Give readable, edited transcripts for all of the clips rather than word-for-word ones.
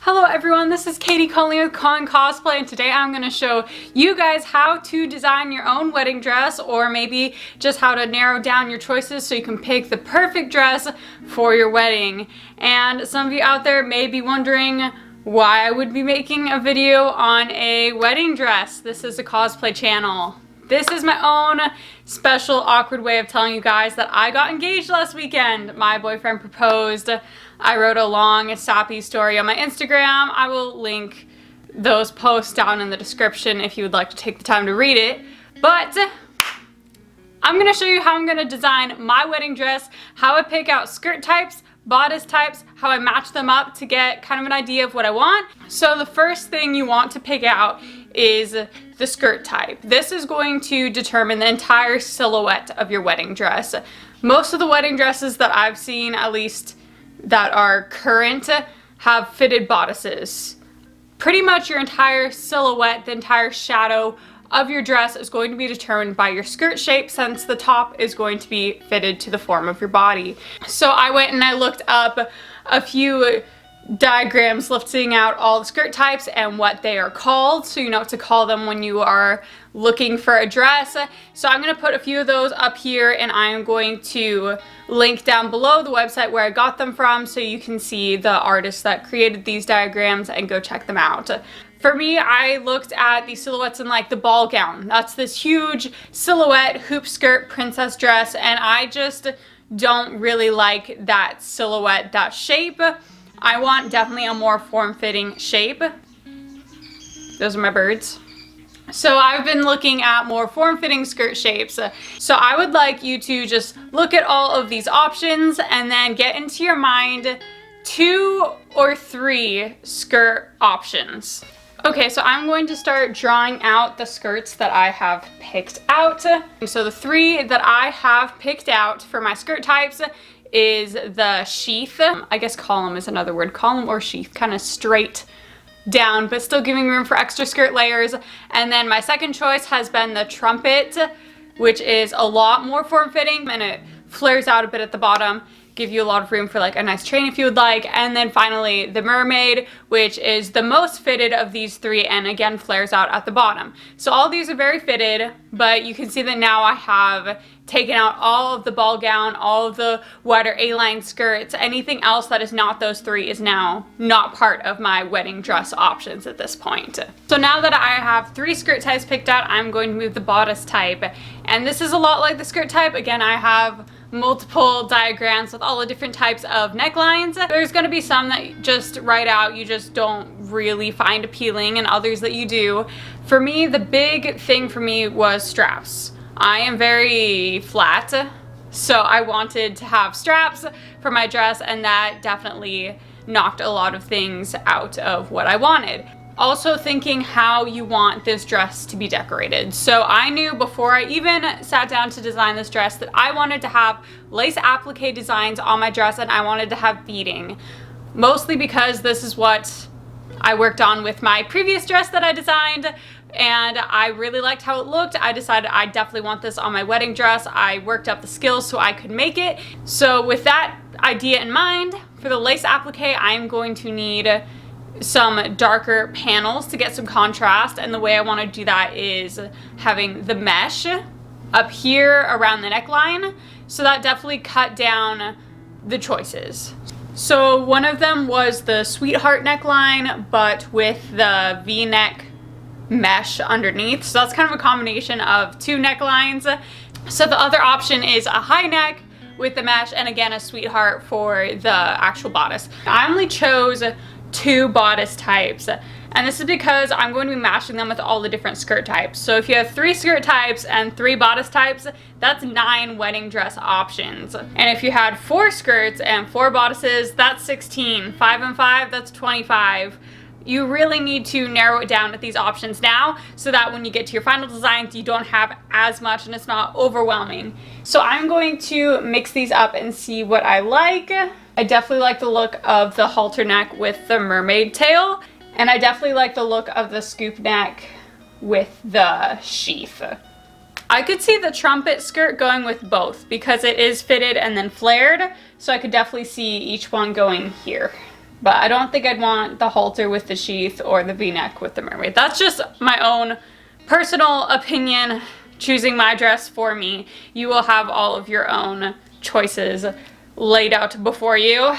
Hello everyone, this is Katie calling with Cosplay, and today I'm going to show you guys how to design your own wedding dress, or maybe just how to narrow down your choices so you can pick the perfect dress for your wedding. And some of you out there may be wondering why I would be making a video on a wedding dress. This is a cosplay channel. This is my own special awkward way of telling you guys that I got engaged last weekend. My boyfriend proposed. I wrote a long sappy story on my Instagram. I will link those posts down in the description if you would like to take the time to read it. But I'm gonna show you how I'm gonna design my wedding dress, how I pick out skirt types, bodice types, how I match them up to get kind of an idea of what I want. So the first thing you want to pick out is the skirt type. This is going to determine the entire silhouette of your wedding dress. Most of the wedding dresses that I've seen, at least that are current, have fitted bodices. Pretty much your entire silhouette, the entire shadow of your dress is going to be determined by your skirt shape, since the top is going to be fitted to the form of your body. So I went and I looked up a few diagrams listing out all the skirt types and what they are called, so you know what to call them when you are looking for a dress. So I'm going to put a few of those up here, and I'm going to link down below the website where I got them from so you can see the artists that created these diagrams and go check them out. For me, I looked at the silhouettes in like the ball gown. That's this huge silhouette hoop skirt princess dress, and I just don't really like that silhouette, that shape. I want definitely a more form-fitting shape. Those are my birds. So I've been looking at more form-fitting skirt shapes. So I would like you to just look at all of these options and then get into your mind 2 or 3 skirt options. Okay, so I'm going to start drawing out the skirts that I have picked out. So the 3 that I have picked out for my skirt types is the sheath. I guess column is another word. Column or sheath, kind of straight down, but still giving room for extra skirt layers. And then my second choice has been the trumpet, which is a lot more form-fitting, and it flares out a bit at the bottom, give you a lot of room for like a nice train if you would like. And then finally the mermaid, which is the most fitted of these 3, and again flares out at the bottom. So all these are very fitted, but you can see that now I have taken out all of the ball gown, all of the wider A-line skirts. Anything else that is not those 3 is now not part of my wedding dress options at this point. So now that I have 3 skirt types picked out, I'm going to move the bodice type. And this is a lot like the skirt type. Again, I have multiple diagrams with all the different types of necklines. There's going to be some that just right out you just don't really find appealing, and others that you do. For me, the big thing for me was straps. I am very flat, so I wanted to have straps for my dress, and that definitely knocked a lot of things out of what I wanted. Also thinking how you want this dress to be decorated. So I knew before I even sat down to design this dress that I wanted to have lace applique designs on my dress, and I wanted to have beading. Mostly because this is what I worked on with my previous dress that I designed, and I really liked how it looked. I decided I definitely want this on my wedding dress. I worked up the skills so I could make it. So with that idea in mind, for the lace applique, I'm going to need some darker panels to get some contrast, and the way I want to do that is having the mesh up here around the neckline. So that definitely cut down the choices. So one of them was the sweetheart neckline, but with the V-neck mesh underneath. So that's kind of a combination of 2 necklines. So the other option is a high neck with the mesh, and again a sweetheart for the actual bodice. I only chose 2 bodice types, and this is because I'm going to be matching them with all the different skirt types. So if you have 3 skirt types and 3 bodice types, that's 9 wedding dress options. And if you had 4 skirts and 4 bodices, that's 16. 5 and 5, that's 25. You really need to narrow it down at these options now, so that when you get to your final designs, you don't have as much and it's not overwhelming. So I'm going to mix these up and see what I like. I definitely like the look of the halter neck with the mermaid tail, and I definitely like the look of the scoop neck with the sheath. I could see the trumpet skirt going with both because it is fitted and then flared, so I could definitely see each one going here. But I don't think I'd want the halter with the sheath or the v-neck with the mermaid. That's just my own personal opinion, choosing my dress for me. You will have all of your own choices laid out before you.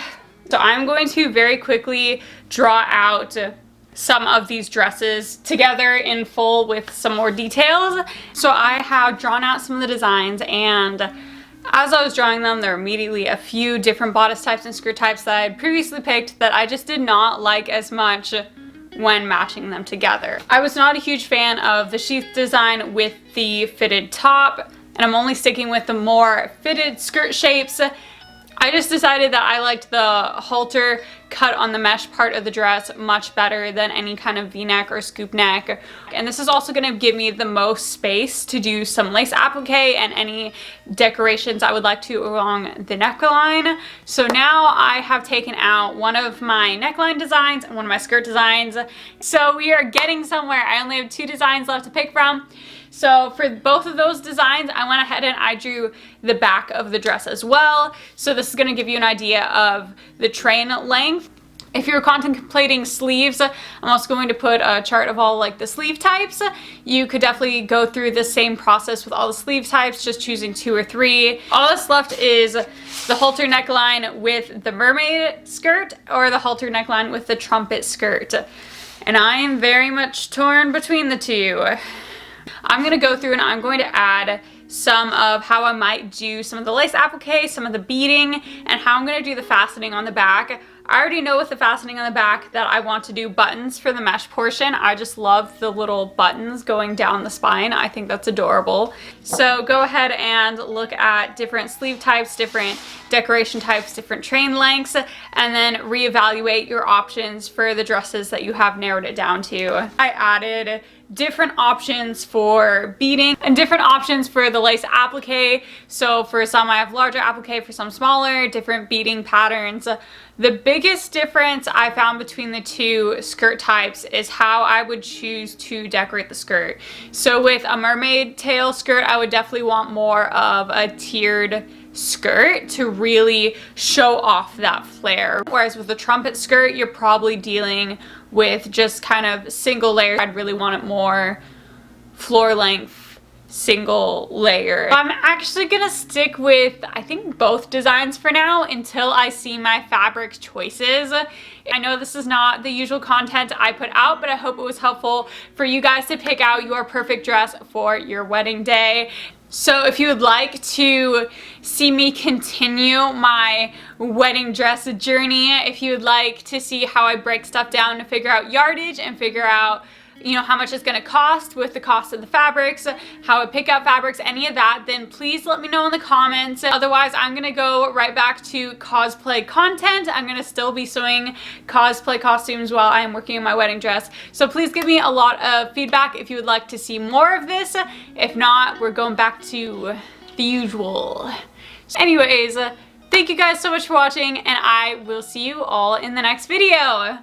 So I'm going to very quickly draw out some of these dresses together in full with some more details. So I have drawn out some of the designs, and as I was drawing them, there were immediately a few different bodice types and skirt types that I had previously picked that I just did not like as much when matching them together. I was not a huge fan of the sheath design with the fitted top, and I'm only sticking with the more fitted skirt shapes. I just decided that I liked the halter cut on the mesh part of the dress much better than any kind of v-neck or scoop neck. And this is also going to give me the most space to do some lace applique and any decorations I would like to along the neckline. So now I have taken out one of my neckline designs and one of my skirt designs. So we are getting somewhere. I only have 2 designs left to pick from. So for both of those designs, I went ahead and I drew the back of the dress as well. So this is going to give you an idea of the train length. If you're contemplating sleeves, I'm also going to put a chart of all like the sleeve types. You could definitely go through the same process with all the sleeve types, just choosing 2 or 3. All that's left is the halter neckline with the mermaid skirt or the halter neckline with the trumpet skirt. And I am very much torn between the two. I'm going to go through and I'm going to add some of how I might do some of the lace applique, some of the beading, and how I'm going to do the fastening on the back. I already know with the fastening on the back that I want to do buttons for the mesh portion. I just love the little buttons going down the spine. I think that's adorable. So go ahead and look at different sleeve types, different decoration types, different train lengths, and then reevaluate your options for the dresses that you have narrowed it down to. I added different options for beading and different options for the lace applique. So for some I have larger applique, for some smaller, different beading patterns. The biggest difference I found between the 2 skirt types is how I would choose to decorate the skirt. So with a mermaid tail skirt, I would definitely want more of a tiered skirt to really show off that flare. Whereas with a trumpet skirt, you're probably dealing with just kind of single layer. I'd really want it more floor length, single layer. I'm actually gonna stick with, I think, both designs for now until I see my fabric choices. I know this is not the usual content I put out, but I hope it was helpful for you guys to pick out your perfect dress for your wedding day. So if you would like to see me continue my wedding dress journey, if you would like to see how I break stuff down to figure out yardage and figure out, you know, how much it's going to cost with the cost of the fabrics, how I pick out fabrics, any of that, then please let me know in the comments. Otherwise, I'm going to go right back to cosplay content. I'm going to still be sewing cosplay costumes while I am working on my wedding dress. So please give me a lot of feedback if you would like to see more of this. If not, we're going back to the usual. Anyways, thank you guys so much for watching, and I will see you all in the next video.